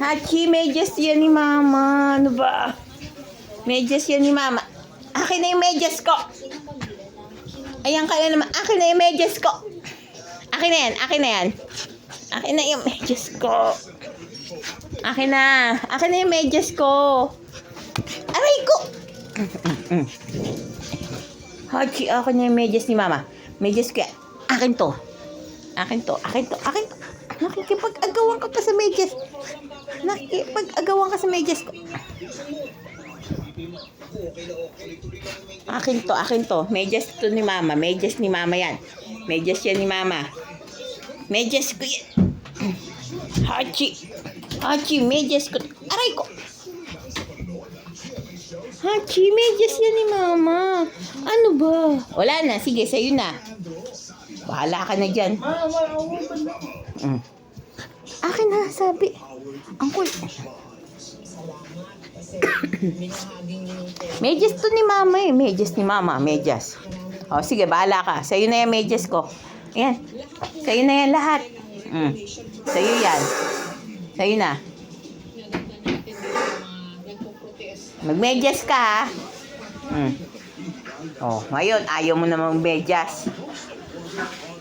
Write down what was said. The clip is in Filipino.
Hachi, medyas yan ni Mama. Ano ba? Medyas yan ni Mama. Akin na yung medyas ko. Ayan kayo naman. Akin na yung medyas ko. Akin na yan. Akin na yan. Akin na yung medyas ko. Akin na. Akin na yung medyas ko. Aray ko. Hachi, akin na yung medyas ni Mama. Medyas ko yan. Akin to. Akin to. Akin to. Akin to. Nakikipag-agawan ka pa sa medyas. Nakikipag-agawan ka sa medyas ko. Akin to. Akin to. Medyas to ni Mama. Medyas ni Mama yan. Medyas yan ni Mama. Medyas ko yan. Hachi. Hachi, medyas ko. Aray ko. Hachi, medyas yan ni Mama. Ano ba? Wala na. Sige, sa'yo na. Bahala ka na dyan. Akin na, sabi. Angkol. Medyas to ni Mama eh. Medyas ni Mama. Medyas. O, sige, bahala ka. Sa'yo na yung medyas ko. Ayan. Sa'yo na yan lahat. Sa'yo yan. Sa'yo na. Magmedyas ka ha. O, ngayon, ayaw mo namang medyas.